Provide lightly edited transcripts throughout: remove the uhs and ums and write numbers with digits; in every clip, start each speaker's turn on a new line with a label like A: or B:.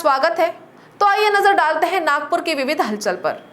A: स्वागत है। तो आइए नजर डालते हैं नागपुर की विविध हलचल पर।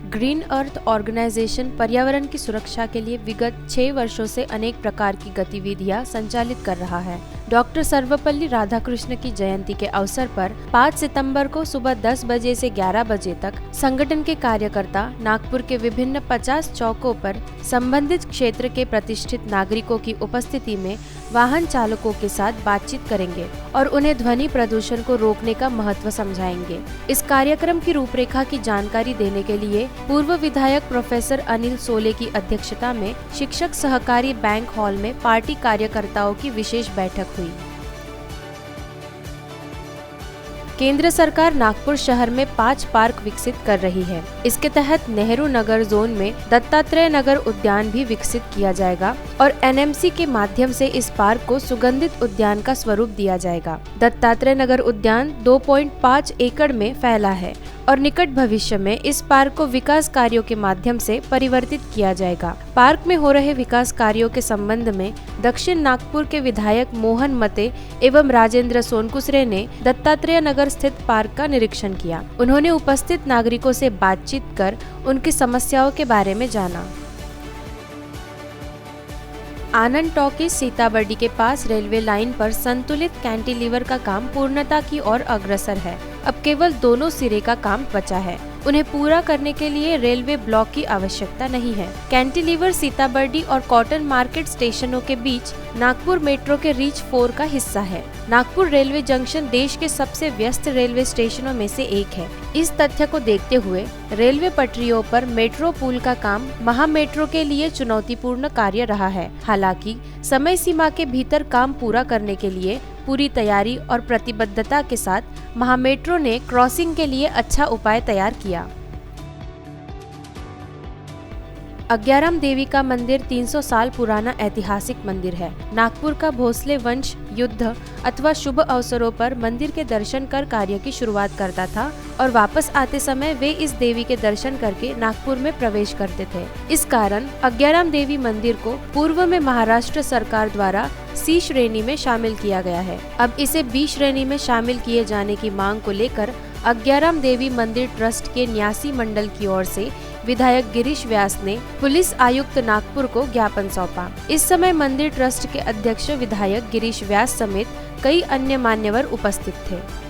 B: ग्रीन अर्थ ऑर्गेनाइजेशन पर्यावरण की सुरक्षा के लिए विगत 6 वर्षों से अनेक प्रकार की गतिविधियां संचालित कर रहा है। डॉक्टर सर्वपल्ली राधाकृष्ण की जयंती के अवसर पर 5 सितंबर को सुबह 10 बजे से 11 बजे तक संगठन के कार्यकर्ता नागपुर के विभिन्न 50 चौकों पर संबंधित क्षेत्र के प्रतिष्ठित नागरिकों की उपस्थिति में वाहन चालकों के साथ बातचीत करेंगे और उन्हें ध्वनि प्रदूषण को रोकने का महत्व समझाएंगे। इस कार्यक्रम की रूपरेखा की जानकारी देने के लिए पूर्व विधायक प्रोफेसर अनिल सोले की अध्यक्षता में शिक्षक सहकारी बैंक हॉल में पार्टी कार्यकर्ताओं की विशेष बैठक हुई। केंद्र सरकार नागपुर शहर में 5 पार्क विकसित कर रही है। इसके तहत नेहरू नगर जोन में दत्तात्रेय नगर उद्यान भी विकसित किया जाएगा और एनएमसी के माध्यम से इस पार्क को सुगंधित उद्यान का स्वरूप दिया जाएगा। दत्तात्रेय नगर उद्यान 2.5 एकड़ में फैला है और निकट भविष्य में इस पार्क को विकास कार्यों के माध्यम से परिवर्तित किया जाएगा। पार्क में हो रहे विकास कार्यों के संबंध में दक्षिण नागपुर के विधायक मोहन मते एवं राजेंद्र सोनकुसरे ने दत्तात्रेय नगर स्थित पार्क का निरीक्षण किया। उन्होंने उपस्थित नागरिकों से बातचीत कर उनकी समस्याओं के बारे में जाना। आनंद टॉकीज सीताबर्डी के पास रेलवे लाइन पर संतुलित कैंटिलीवर का काम पूर्णता की ओर अग्रसर है। अब केवल दोनों सिरे का काम बचा है। उन्हें पूरा करने के लिए रेलवे ब्लॉक की आवश्यकता नहीं है। कैंटिलीवर सीताबर्डी और कॉटन मार्केट स्टेशनों के बीच नागपुर मेट्रो के रीच 4 का हिस्सा है। नागपुर रेलवे जंक्शन देश के सबसे व्यस्त रेलवे स्टेशनों में से एक है। इस तथ्य को देखते हुए रेलवे पटरियों पर मेट्रो पुल का काम महा मेट्रो के लिए चुनौतीपूर्ण कार्य रहा है। हालांकि समय सीमा के भीतर काम पूरा करने के लिए पूरी तैयारी और प्रतिबद्धता के साथ महामेट्रो ने क्रॉसिंग के लिए अच्छा उपाय तैयार किया। अग्याराम देवी का मंदिर 300 साल पुराना ऐतिहासिक मंदिर है। नागपुर का भोसले वंश युद्ध अथवा शुभ अवसरों पर मंदिर के दर्शन कर कार्य की शुरुआत करता था और वापस आते समय वे इस देवी के दर्शन करके नागपुर में प्रवेश करते थे। इस कारण अग्याराम देवी मंदिर को पूर्व में महाराष्ट्र सरकार द्वारा C श्रेणी में शामिल किया गया है। अब इसे B श्रेणी में शामिल किए जाने की मांग को लेकर अग्याराम देवी मंदिर ट्रस्ट के न्यासी मंडल की ओर से विधायक गिरीश व्यास ने पुलिस आयुक्त नागपुर को ज्ञापन सौंपा। इस समय मंदिर ट्रस्ट के अध्यक्ष विधायक गिरीश व्यास समेत कई अन्य मान्यवर उपस्थित थे।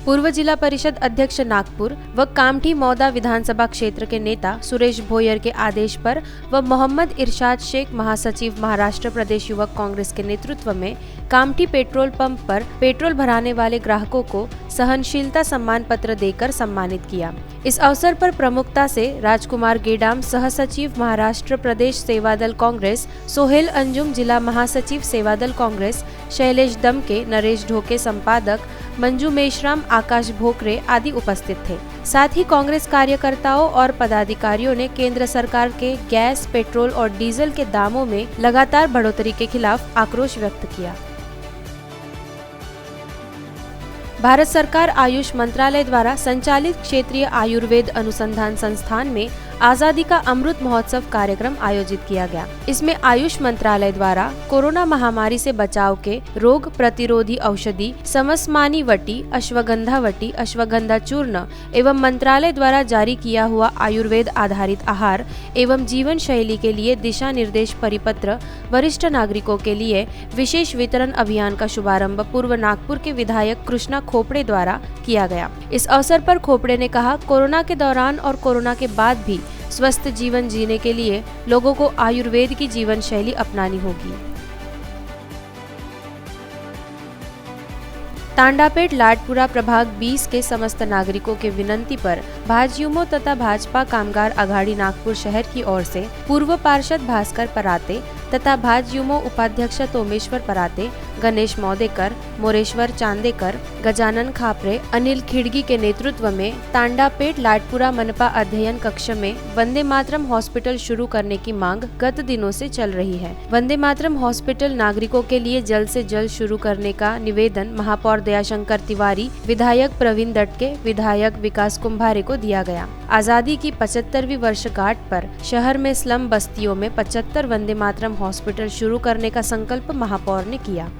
B: पूर्व जिला परिषद अध्यक्ष नागपुर व कामठी मौदा विधानसभा क्षेत्र के नेता सुरेश भोयर के आदेश पर व मोहम्मद इरशाद शेख महासचिव महाराष्ट्र प्रदेश युवक कांग्रेस के नेतृत्व में कामठी पेट्रोल पंप पर पेट्रोल भराने वाले ग्राहकों को सहनशीलता सम्मान पत्र देकर सम्मानित किया। इस अवसर पर प्रमुखता से राजकुमार गेडाम सहसचिव महाराष्ट्र प्रदेश सेवादल कांग्रेस, सोहेल अंजुम जिला महासचिव सेवादल कांग्रेस, शैलेश दमके, नरेश ढोके संपादक, मंजू मेश्राम, आकाश भोकरे आदि उपस्थित थे। साथ ही कांग्रेस कार्यकर्ताओं और पदाधिकारियों ने केंद्र सरकार के गैस, पेट्रोल और डीजल के दामों में लगातार बढ़ोतरी के खिलाफ आक्रोश व्यक्त किया। भारत सरकार आयुष मंत्रालय द्वारा संचालित क्षेत्रीय आयुर्वेद अनुसंधान संस्थान में आजादी का अमृत महोत्सव कार्यक्रम आयोजित किया गया। इसमें आयुष मंत्रालय द्वारा कोरोना महामारी से बचाव के रोग प्रतिरोधी औषधि समसमानी वटी, अश्वगंधा वटी, अश्वगंधा चूर्ण एवं मंत्रालय द्वारा जारी किया हुआ आयुर्वेद आधारित आहार एवं जीवन शैली के लिए दिशा निर्देश परिपत्र वरिष्ठ नागरिकों के लिए विशेष वितरण अभियान का शुभारंभ पूर्व नागपुर के विधायक कृष्णा खोपड़े द्वारा किया गया। इस अवसर पर खोपड़े ने कहा, कोरोना के दौरान और कोरोना के बाद भी स्वस्थ जीवन जीने के लिए लोगों को आयुर्वेद की जीवन शैली अपनानी होगी। तांडापेट लाडपुरा प्रभाग 20 के समस्त नागरिकों के विनंती पर भाजयुमो तथा भाजपा कामगार अघाड़ी नागपुर शहर की ओर से पूर्व पार्षद भास्कर पराते तथा भाजयुमो उपाध्यक्ष तोमेश्वर पराते, गणेश मौदेकर, मोरेश्वर चांदेकर, गजानन खापरे, अनिल खिड़गी के नेतृत्व में तांडापेट लाडपुरा मनपा अध्ययन कक्ष में वंदे मातरम हॉस्पिटल शुरू करने की मांग गत दिनों से चल रही है। वंदे मातरम हॉस्पिटल नागरिकों के लिए जल्द से जल्द शुरू करने का निवेदन महापौर दयाशंकर तिवारी, विधायक प्रवीण दटके, विधायक विकास कुंभारे को दिया गया। आजादी की 75वीं वर्षगांठ पर शहर में स्लम बस्तियों में 75 वंदे मातरम हॉस्पिटल शुरू करने का संकल्प महापौर ने किया।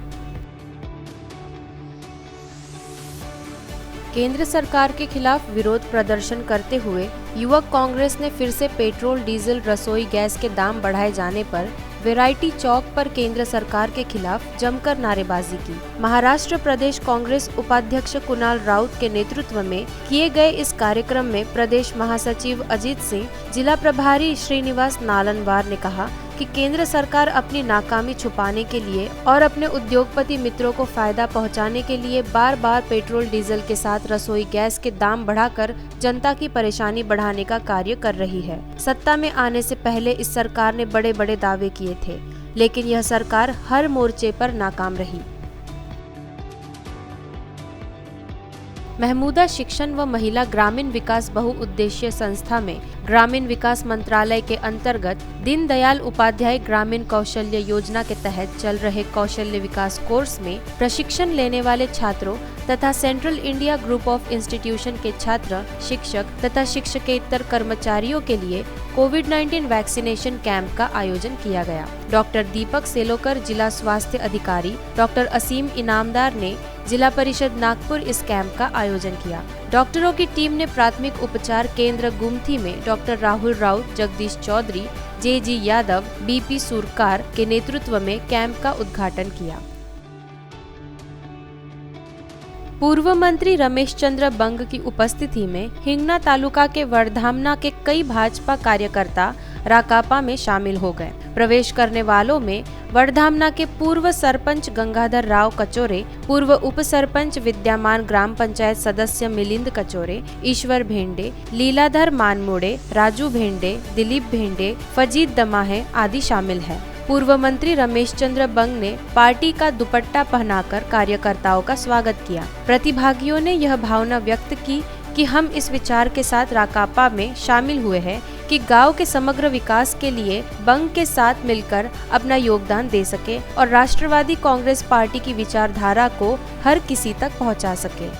B: केंद्र सरकार के खिलाफ विरोध प्रदर्शन करते हुए युवक कांग्रेस ने फिर से पेट्रोल, डीजल, रसोई गैस के दाम बढ़ाए जाने पर वैरायटी चौक पर केंद्र सरकार के खिलाफ जमकर नारेबाजी की। महाराष्ट्र प्रदेश कांग्रेस उपाध्यक्ष कुणाल राउत के नेतृत्व में किए गए इस कार्यक्रम में प्रदेश महासचिव अजीत सिंह, जिला प्रभारी श्रीनिवास नालनवार ने कहा कि केंद्र सरकार अपनी नाकामी छुपाने के लिए और अपने उद्योगपति मित्रों को फायदा पहुंचाने के लिए बार बार पेट्रोल, डीजल के साथ रसोई गैस के दाम बढ़ाकर जनता की परेशानी बढ़ाने का कार्य कर रही है। सत्ता में आने से पहले इस सरकार ने बड़े बड़े दावे किए थे, लेकिन यह सरकार हर मोर्चे पर नाकाम रही। महमूदा शिक्षण व महिला ग्रामीण विकास बहुउद्देशीय संस्था में ग्रामीण विकास मंत्रालय के अंतर्गत दीनदयाल उपाध्याय ग्रामीण कौशल्य योजना के तहत चल रहे कौशल्य विकास कोर्स में प्रशिक्षण लेने वाले छात्रों तथा central India group of institution के छात्र, शिक्षक तथा शिक्षकेतर कर्मचारियों के लिए कोविड-19 वैक्सीनेशन कैंप का आयोजन किया गया। डॉक्टर दीपक सेलोकर, जिला स्वास्थ्य अधिकारी, डॉक्टर असीम इनामदार ने जिला परिषद नागपुर इस कैंप का आयोजन किया। डॉक्टरों की टीम ने प्राथमिक उपचार केंद्र गुमथी में डॉक्टर राहुल राउत, जगदीश चौधरी, जे.जी. यादव, बी.पी. सुरकार के नेतृत्व में कैंप का उद्घाटन किया। पूर्व मंत्री रमेश चंद्र बंग की उपस्थिति में हिंगना तालुका के वरधामना के कई भाजपा कार्यकर्ता राकापा में शामिल हो गए। प्रवेश करने वालों में वरधामना के पूर्व सरपंच गंगाधर राव कचोरे, पूर्व उप सरपंच विद्यमान ग्राम पंचायत सदस्य मिलिंद कचोरे, ईश्वर भेंडे, लीलाधर मानमोड़े, राजू भेंडे, दिलीप भेंडे, फजीद दमाहे आदि शामिल हैं। पूर्व मंत्री रमेश चंद्र बंग ने पार्टी का दुपट्टा पहनाकर कार्यकर्ताओं का स्वागत किया। प्रतिभागियों ने यह भावना व्यक्त की कि हम इस विचार के साथ राकापा में शामिल हुए हैं कि गांव के समग्र विकास के लिए बंग के साथ मिलकर अपना योगदान दे सके और राष्ट्रवादी कांग्रेस पार्टी की विचारधारा को हर किसी तक पहुंचा सके।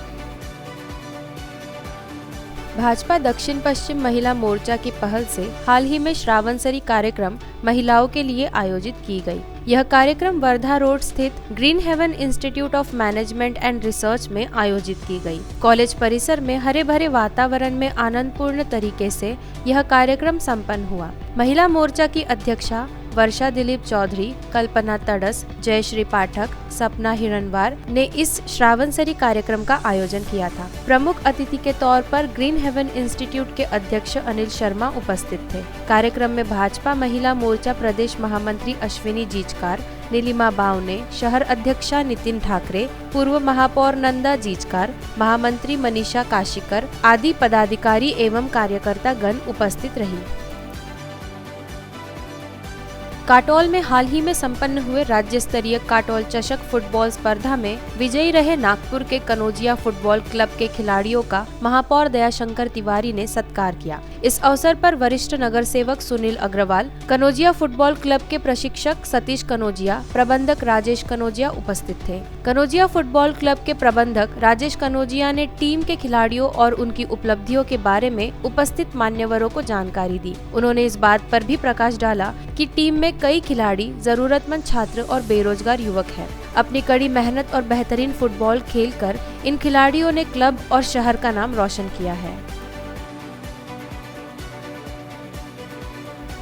B: भाजपा दक्षिण पश्चिम महिला मोर्चा की पहल से हाल ही में श्रावणसरी कार्यक्रम महिलाओं के लिए आयोजित की गई। यह कार्यक्रम वर्धा रोड स्थित Green Haven Institute of Management and Research में आयोजित की गई। कॉलेज परिसर में हरे भरे वातावरण में आनंदपूर्ण तरीके से यह कार्यक्रम संपन्न हुआ। महिला मोर्चा की अध्यक्षा वर्षा दिलीप चौधरी, कल्पना तड़स, जयश्री पाठक, सपना हिरनवार ने इस श्रावणसरी कार्यक्रम का आयोजन किया था। प्रमुख अतिथि के तौर पर ग्रीन हेवन इंस्टीट्यूट के अध्यक्ष अनिल शर्मा उपस्थित थे। कार्यक्रम में भाजपा महिला मोर्चा प्रदेश महामंत्री अश्विनी जीचकार, नीलिमा बावने, शहर अध्यक्षा नितिन ठाकरे, पूर्व महापौर नंदा जीचकार, महामंत्री मनीषा काशीकर आदि पदाधिकारी एवं कार्यकर्ता गण उपस्थित रही। काटोल में हाल ही में संपन्न हुए राज्य स्तरीय काटोल चषक फुटबॉल स्पर्धा में विजयी रहे नागपुर के कनौजिया फुटबॉल क्लब के खिलाड़ियों का महापौर दयाशंकर तिवारी ने सत्कार किया। इस अवसर पर वरिष्ठ नगर सेवक सुनील अग्रवाल, कनौजिया फुटबॉल क्लब के प्रशिक्षक सतीश कनौजिया, प्रबंधक राजेश कनौजिया उपस्थित थे। कनौजिया फुटबॉल क्लब के प्रबंधक राजेश कनौजिया ने टीम के खिलाड़ियों और उनकी उपलब्धियों के बारे में उपस्थित मान्यवरों को जानकारी दी। उन्होंने इस बात पर भी प्रकाश डाला कि टीम में कई खिलाड़ी जरूरतमंद छात्र और बेरोजगार युवक हैं। अपनी कड़ी मेहनत और बेहतरीन फुटबॉल खेलकर इन खिलाड़ियों ने क्लब और शहर का नाम रोशन किया है।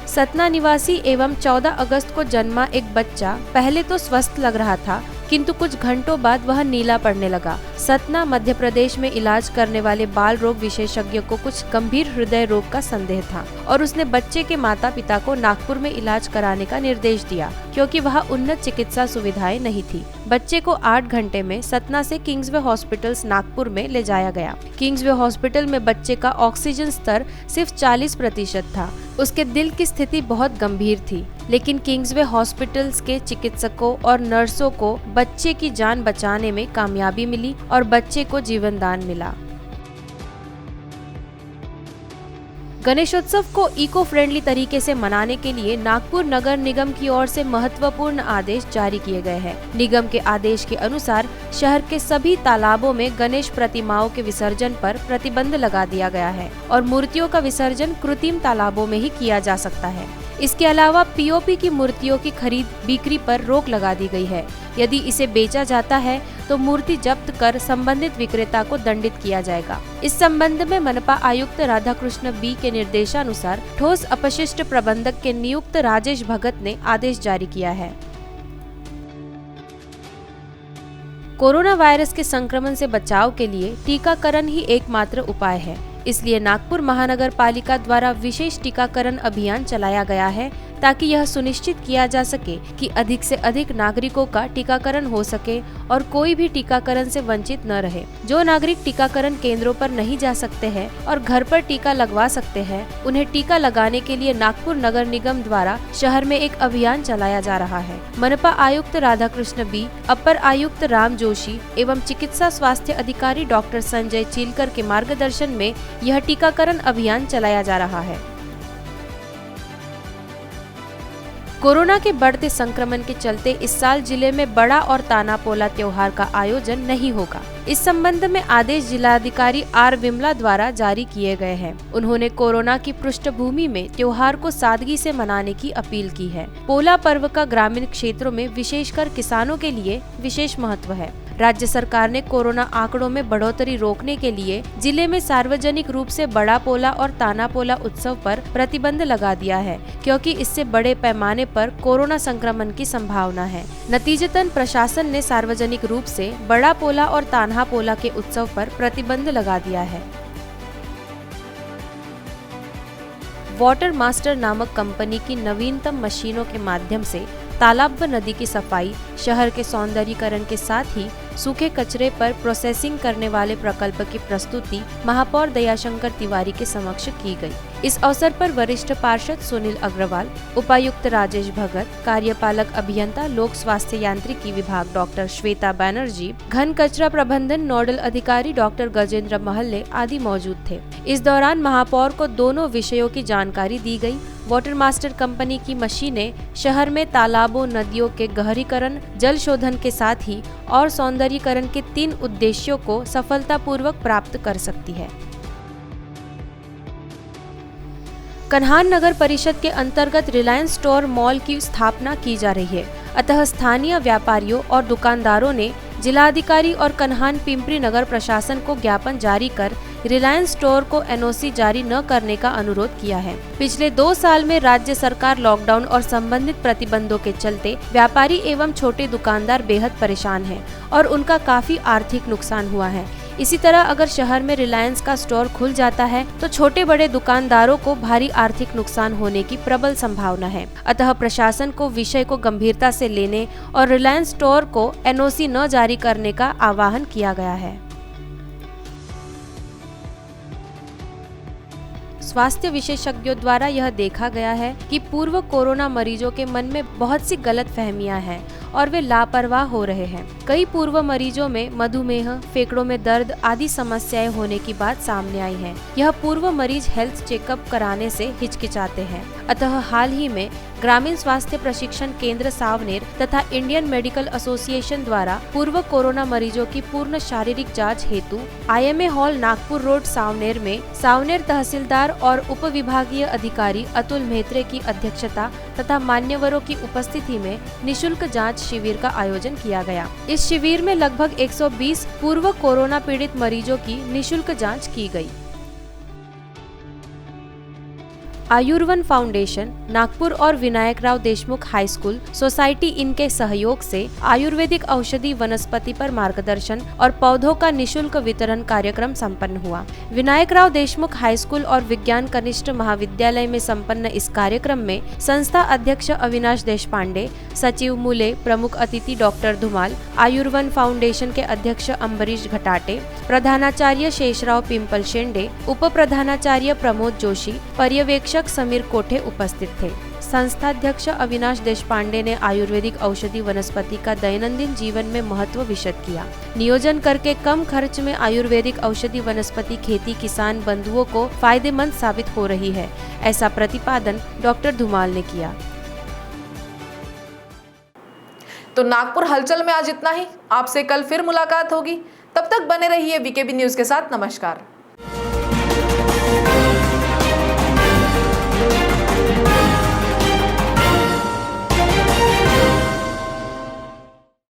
B: सतना निवासी एवं 14 अगस्त को जन्मा एक बच्चा पहले तो स्वस्थ लग रहा था, किंतु कुछ घंटों बाद वह नीला पड़ने लगा। सतना मध्य प्रदेश में इलाज करने वाले बाल रोग विशेषज्ञ को कुछ गंभीर हृदय रोग का संदेह था और उसने बच्चे के माता पिता को नागपुर में इलाज कराने का निर्देश दिया, क्योंकि वहाँ उन्नत चिकित्सा सुविधाएं नहीं थी। बच्चे को 8 घंटे में सतना से किंग्सवे हॉस्पिटल्स नागपुर में ले जाया गया। किंग्सवे हॉस्पिटल में बच्चे का ऑक्सीजन स्तर सिर्फ 40% था। उसके दिल की स्थिति बहुत गंभीर थी, लेकिन किंग्सवे हॉस्पिटल्स के चिकित्सकों और नर्सों को बच्चे की जान बचाने में कामयाबी मिली और बच्चे को जीवन दान मिला। गणेशोत्सव को इको फ्रेंडली तरीके से मनाने के लिए नागपुर नगर निगम की ओर से महत्वपूर्ण आदेश जारी किए गए हैं। निगम के आदेश के अनुसार शहर के सभी तालाबों में गणेश प्रतिमाओं के विसर्जन पर प्रतिबंध लगा दिया गया है और मूर्तियों का विसर्जन कृत्रिम तालाबों में ही किया जा सकता है। इसके अलावा पीओपी की मूर्तियों की खरीद बिक्री पर रोक लगा दी गई है। यदि इसे बेचा जाता है तो मूर्ति जब्त कर संबंधित विक्रेता को दंडित किया जाएगा। इस संबंध में मनपा आयुक्त राधाकृष्ण बी के निर्देशानुसार ठोस अपशिष्ट प्रबंधक के नियुक्त राजेश भगत ने आदेश जारी किया है। कोरोना वायरस के संक्रमण से बचाव के लिए टीकाकरण ही एकमात्र उपाय है। इसलिए नागपुर महानगर पालिका द्वारा विशेष टीकाकरण अभियान चलाया गया है ताकि यह सुनिश्चित किया जा सके कि अधिक से अधिक नागरिकों का टीकाकरण हो सके और कोई भी टीकाकरण से वंचित न रहे। जो नागरिक टीकाकरण केंद्रों पर नहीं जा सकते हैं और घर पर टीका लगवा सकते हैं, उन्हें टीका लगाने के लिए नागपुर नगर निगम द्वारा शहर में एक अभियान चलाया जा रहा है। मनपा आयुक्त राधाकृष्ण बी, अपर आयुक्त राम जोशी एवं चिकित्सा स्वास्थ्य अधिकारी डॉक्टर संजय चीलकर के मार्गदर्शन में यह टीकाकरण अभियान चलाया जा रहा है। कोरोना के बढ़ते संक्रमण के चलते इस साल जिले में बड़ा और ताना पोला त्योहार का आयोजन नहीं होगा। इस संबंध में आदेश जिलाधिकारी आर विमला द्वारा जारी किए गए हैं। उन्होंने कोरोना की पृष्ठभूमि में त्योहार को सादगी से मनाने की अपील की है। पोला पर्व का ग्रामीण क्षेत्रों में विशेषकर किसानों के लिए विशेष महत्व है। राज्य सरकार ने कोरोना आंकड़ों में बढ़ोतरी रोकने के लिए जिले में सार्वजनिक रूप से बड़ा पोला और ताना पोला उत्सव पर प्रतिबंध लगा दिया है, क्योंकि इससे बड़े पैमाने पर कोरोना संक्रमण की संभावना है। नतीजतन प्रशासन ने सार्वजनिक रूप से बड़ा पोला और तान्हा पोला के उत्सव पर प्रतिबंध लगा दिया है। वाटर मास्टर नामक कंपनी की नवीनतम मशीनों के माध्यम से तालाब व नदी की सफाई, शहर के सौंदर्यीकरण के साथ ही सूखे कचरे पर प्रोसेसिंग करने वाले प्रकल्प की प्रस्तुति महापौर दयाशंकर तिवारी के समक्ष की गई। इस अवसर पर वरिष्ठ पार्षद सुनील अग्रवाल, उपायुक्त राजेश भगत, कार्यपालक अभियंता लोक स्वास्थ्य यांत्रिकी विभाग डॉक्टर श्वेता बनर्जी, घन कचरा प्रबंधन नोडल अधिकारी डॉक्टर गजेंद्र महल्ले आदि मौजूद थे। इस दौरान महापौर को दोनों विषयों की जानकारी दी गई। वाटर मास्टर कंपनी की मशीनें शहर में तालाबों, नदियों के गहरीकरण, जल शोधन के साथ ही और सौंदर्यीकरण के 3 उद्देश्यों को सफलतापूर्वक प्राप्त कर सकती है। कन्हान नगर परिषद के अंतर्गत रिलायंस स्टोर मॉल की स्थापना की जा रही है, अतः स्थानीय व्यापारियों और दुकानदारों ने जिलाधिकारी और कन्हान पिंपरी नगर प्रशासन को ज्ञापन जारी कर रिलायंस स्टोर को एनओसी जारी न करने का अनुरोध किया है। पिछले 2 साल में राज्य सरकार लॉकडाउन और संबंधित प्रतिबंधों के चलते व्यापारी एवं छोटे दुकानदार बेहद परेशान हैं और उनका काफी आर्थिक नुकसान हुआ है। इसी तरह अगर शहर में रिलायंस का स्टोर खुल जाता है तो छोटे बड़े दुकानदारों को भारी आर्थिक नुकसान होने की प्रबल संभावना है। अतः प्रशासन को विषय को गंभीरता से लेने और रिलायंस स्टोर को एनओसी न जारी करने का आह्वान किया गया है। स्वास्थ्य विशेषज्ञों द्वारा यह देखा गया है कि पूर्व कोरोना मरीजों के मन में बहुत सी गलत फहमियां हैं और वे लापरवाह हो रहे हैं। कई पूर्व मरीजों में मधुमेह, फेफड़ों में दर्द आदि समस्याएं होने की बात सामने आई है। यह पूर्व मरीज हेल्थ चेकअप कराने से हिचकिचाते हैं। अतः हाल ही में ग्रामीण स्वास्थ्य प्रशिक्षण केंद्र सावनेर तथा इंडियन मेडिकल एसोसिएशन द्वारा पूर्व कोरोना मरीजों की पूर्ण शारीरिक जांच हेतु IMA hall Nagpur road Saoner में सावनेर तहसीलदार और उप विभागीय अधिकारी अतुल मेहत्रे की अध्यक्षता तथा मान्यवरों की उपस्थिति में निशुल्क जांच शिविर का आयोजन किया गया। इस शिविर में लगभग 120 पूर्व कोरोना पीड़ित मरीजों की निशुल्क जांच की गई। आयुर्वन फाउंडेशन नागपुर और Vinayak Rao Deshmukh high school society इनके सहयोग से आयुर्वेदिक औषधि वनस्पति पर मार्गदर्शन और पौधों का निशुल्क वितरण कार्यक्रम संपन्न हुआ। विनायक राव देशमुख हाई स्कूल और विज्ञान कनिष्ठ महाविद्यालय में संपन्न इस कार्यक्रम में संस्था अध्यक्ष अविनाश देशपांडे, सचिव मूले, प्रमुख अतिथि डॉक्टर धुमाल, आयुर्वन फाउंडेशन के अध्यक्ष अम्बरीश घटाटे, प्रधानाचार्य शेषराव पिंपल शेंडे, उप प्रधानाचार्य प्रमोद जोशी, पर्यवेक्षक समीर कोठे उपस्थित थे। संस्थाध्यक्ष अविनाश देशपांडे ने आयुर्वेदिक औषधि वनस्पति का दैनंदिन जीवन में महत्व विशद किया। नियोजन करके कम खर्च में आयुर्वेदिक औषधि वनस्पति खेती किसान बंधुओं को फायदेमंद साबित हो रही है, ऐसा प्रतिपादन डॉक्टर धुमाल ने किया।
A: तो नागपुर हलचल में आज इतना ही। आपसे कल फिर मुलाकात होगी। तब तक बने रहिए वीकेबी न्यूज के साथ। नमस्कार।